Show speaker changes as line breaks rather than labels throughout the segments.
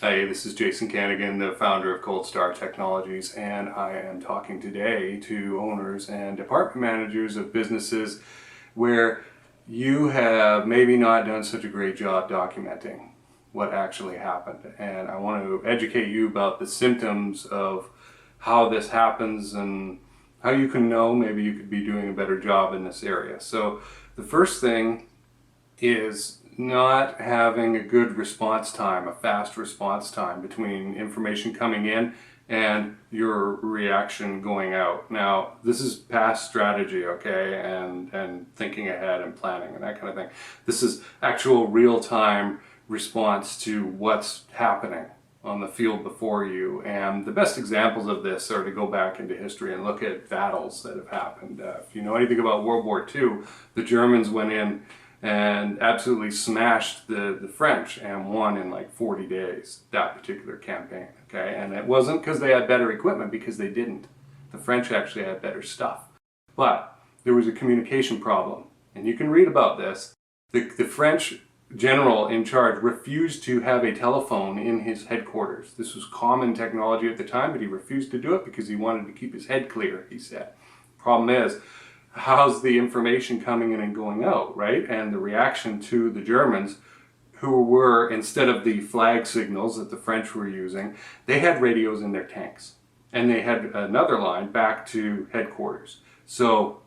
Hey, this is Jason Canigan, the founder of Cold Star Technologies, and I am talking today to owners and department managers of businesses where you have maybe not done such a great job documenting what actually happened. And I want to educate you about the symptoms of how this happens and how you can know maybe you could be doing a better job in this area. So the first thing is not having a good response time, a fast response time between information coming in and your reaction going out. Now, this is past strategy, okay, and thinking ahead and planning and that kind of thing. This is actual real-time response to what's happening on the field before you. And the best examples of this are to go back into history and look at battles that have happened. If you know anything about World War II, the Germans went in and absolutely smashed the French and won in like 40 days, that particular campaign, okay? And it wasn't because they had better equipment, because they didn't. The French actually had better stuff. But there was a communication problem, and you can read about this. The French general in charge refused to have a telephone in his headquarters. This was common technology at the time, but he refused to do it because he wanted to keep his head clear, he said. Problem is, how's the information coming in and going out, right? And the reaction to the Germans, who were, instead of the flag signals that the French were using, they had radios in their tanks. And they had another line back to headquarters. So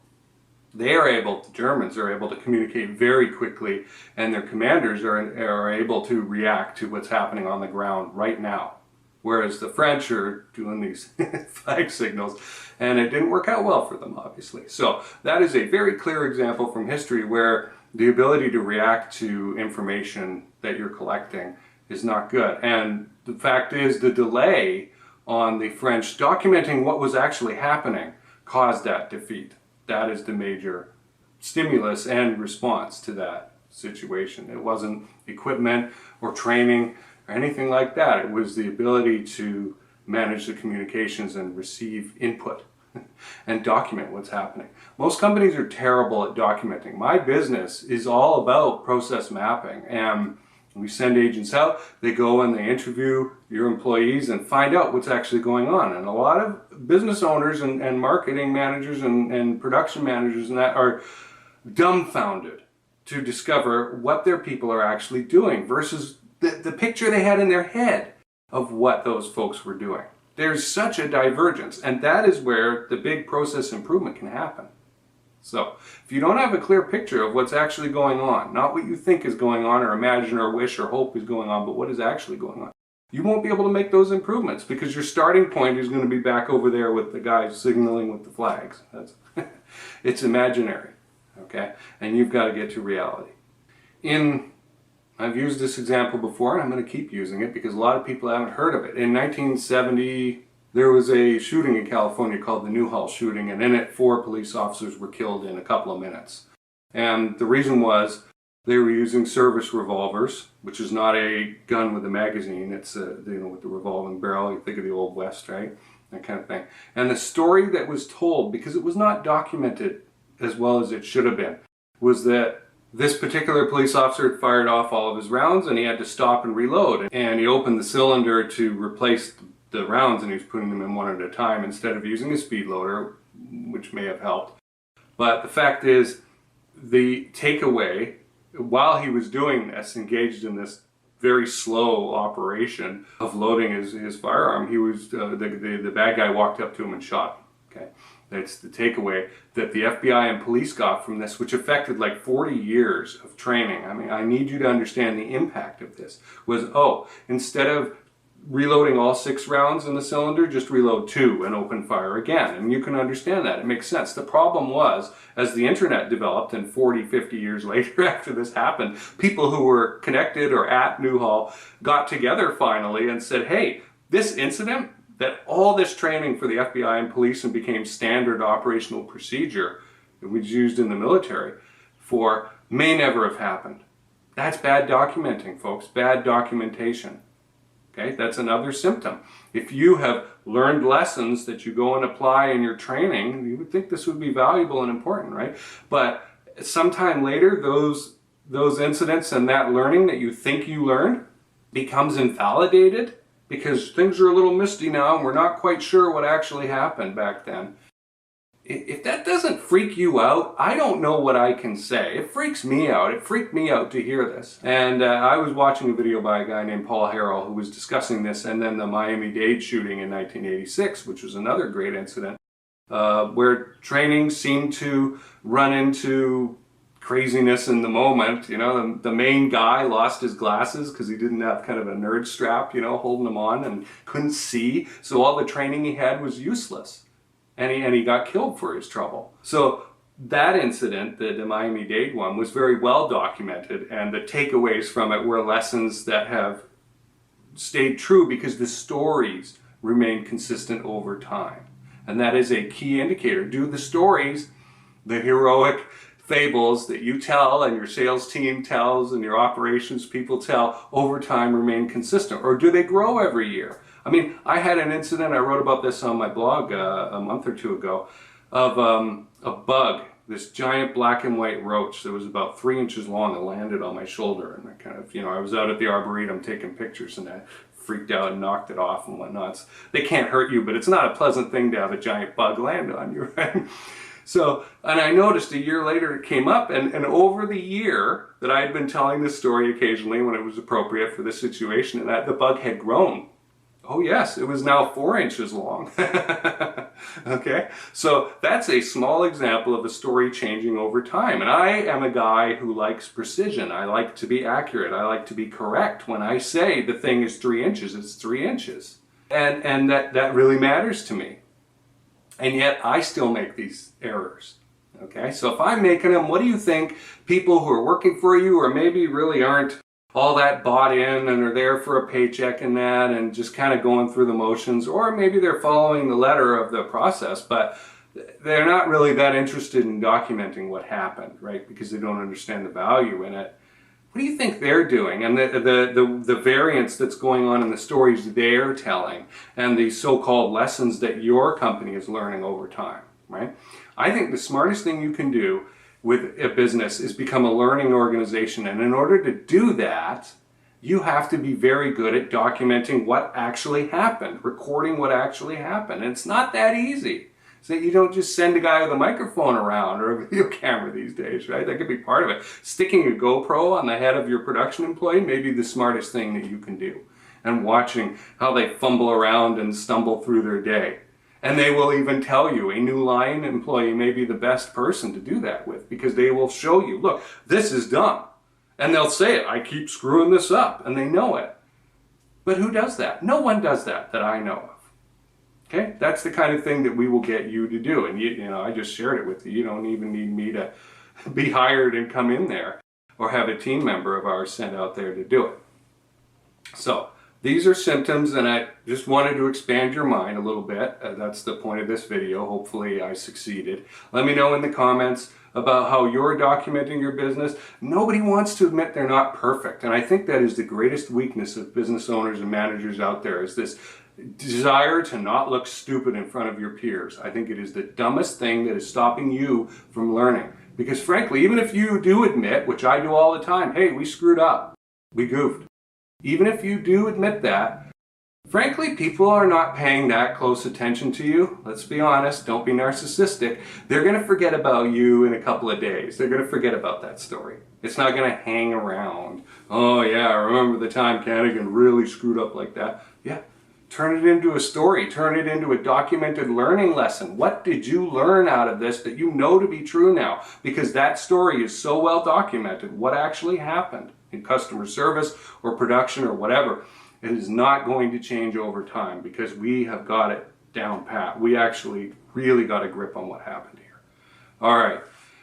they are able, the Germans are able to communicate very quickly, and their commanders are able to react to what's happening on the ground right now. Whereas the French are doing these flag signals, and it didn't work out well for them, obviously. So that is a very clear example from history where the ability to react to information that you're collecting is not good. And the fact is, the delay on the French documenting what was actually happening caused that defeat. That is the major stimulus and response to that situation. It wasn't equipment or training or anything like that. It was the ability to manage the communications and receive input and document what's happening. Most companies are terrible at documenting. My business is all about process mapping, and we send agents out, they go and they interview your employees and find out what's actually going on. And a lot of business owners and marketing managers and production managers and that are dumbfounded to discover what their people are actually doing versus the picture they had in their head of what those folks were doing. There's such a divergence, and that is where the big process improvement can happen. So, if you don't have a clear picture of what's actually going on, not what you think is going on or imagine or wish or hope is going on, but what is actually going on, you won't be able to make those improvements because your starting point is going to be back over there with the guys signaling with the flags. It's imaginary, okay? And you've got to get to reality. I've used this example before, and I'm going to keep using it because a lot of people haven't heard of it. In 1970, there was a shooting in California called the Newhall shooting, and in it 4 police officers were killed in a couple of minutes. And the reason was they were using service revolvers, which is not a gun with a magazine. It's with the revolving barrel. You think of the Old West, right? That kind of thing. And the story that was told, because it was not documented as well as it should have been, was that this particular police officer had fired off all of his rounds and he had to stop and reload. And he opened the cylinder to replace the rounds, and he was putting them in one at a time instead of using a speed loader, which may have helped. But the fact is, the takeaway, while he was doing this, engaged in this very slow operation of loading his firearm, he was the bad guy walked up to him and shot him. Okay, that's the takeaway that the FBI and police got from this, which affected like 40 years of training. I mean, I need you to understand the impact of this. Was, instead of reloading all 6 rounds in the cylinder, just reload 2 and open fire again. And you can understand that. It makes sense. The problem was, as the internet developed and 40, 50 years later after this happened, people who were connected or at Newhall got together finally and said, hey, this incident, that all this training for the FBI and police and became standard operational procedure that was used in the military for, may never have happened. That's bad documenting, folks. Bad documentation. Okay, that's another symptom. If you have learned lessons that you go and apply in your training, you would think this would be valuable and important, right? But sometime later, those incidents and that learning that you think you learned becomes invalidated because things are a little misty now and we're not quite sure what actually happened back then. If that doesn't freak you out, I don't know what I can say. It freaks me out. It freaked me out to hear this. And I was watching a video by a guy named Paul Harrell who was discussing this, and then the Miami-Dade shooting in 1986, which was another great incident, where training seemed to run into craziness in the moment. You know, the main guy lost his glasses because he didn't have kind of a nerd strap, you know, holding them on, and couldn't see. So all the training he had was useless. And he got killed for his trouble. So that incident, the Miami-Dade one, was very well documented, and the takeaways from it were lessons that have stayed true because the stories remain consistent over time. And that is a key indicator. Do the stories, the heroic fables that you tell and your sales team tells and your operations people tell over time remain consistent? Or do they grow every year? I mean, I had an incident, I wrote about this on my blog a month or two ago, of a bug, this giant black and white roach that was about 3 inches long that landed on my shoulder. And I kind of, you know, I was out at the Arboretum taking pictures and I freaked out and knocked it off and whatnot. They can't hurt you, but it's not a pleasant thing to have a giant bug land on you, right? So, and I noticed a year later it came up, and over the year that I had been telling this story occasionally when it was appropriate for this situation, and that the bug had grown. Oh yes, it was now 4 inches long. Okay, so that's a small example of a story changing over time. And I am a guy who likes precision. I like to be accurate. I like to be correct. When I say the thing is 3 inches, it's 3 inches. And that really matters to me. And yet I still make these errors. Okay, so if I'm making them, what do you think people who are working for you or maybe really aren't all that bought in and are there for a paycheck and that and just kind of going through the motions, or maybe they're following the letter of the process, but they're not really that interested in documenting what happened, right? Because they don't understand the value in it. What do you think they're doing? And the variance that's going on in the stories they're telling and the so-called lessons that your company is learning over time, right? I think the smartest thing you can do with a business is become a learning organization. And in order to do that, you have to be very good at documenting what actually happened, recording what actually happened. And it's not that easy. So you don't just send a guy with a microphone around or a video camera these days, right? That could be part of it. Sticking a GoPro on the head of your production employee may be the smartest thing that you can do. And watching how they fumble around and stumble through their day. And they will even tell you a new line employee may be the best person to do that with, because they will show you, look, this is done. And they'll say it, I keep screwing this up, and they know it. But who does that? No one does that I know of. Okay, that's the kind of thing that we will get you to do. And you know, I just shared it with you. You don't even need me to be hired and come in there or have a team member of ours sent out there to do it. So these are symptoms, and I just wanted to expand your mind a little bit. That's the point of this video. Hopefully I succeeded. Let me know in the comments about how you're documenting your business. Nobody wants to admit they're not perfect. And I think that is the greatest weakness of business owners and managers out there, is this desire to not look stupid in front of your peers. I think it is the dumbest thing that is stopping you from learning. Because frankly, even if you do admit, which I do all the time, hey, we screwed up, we goofed. Even if you do admit that, frankly, people are not paying that close attention to you. Let's be honest, don't be narcissistic. They're going to forget about you in a couple of days. They're going to forget about that story. It's not going to hang around. Oh yeah, I remember the time Canigan really screwed up like that. Yeah, turn it into a story. Turn it into a documented learning lesson. What did you learn out of this that you know to be true now? Because that story is so well documented. What actually happened in customer service or production or whatever, it is not going to change over time because we have got it down pat. We actually really got a grip on what happened here. All right.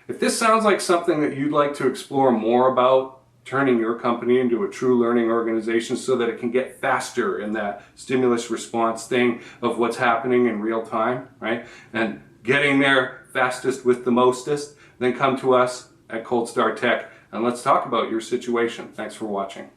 If this sounds like something that you'd like to explore more about, turning your company into a true learning organization so that it can get faster in that stimulus response thing of what's happening in real time, right? And getting there fastest with the mostest, then come to us at Cold Star Tech and let's talk about your situation. Thanks for watching.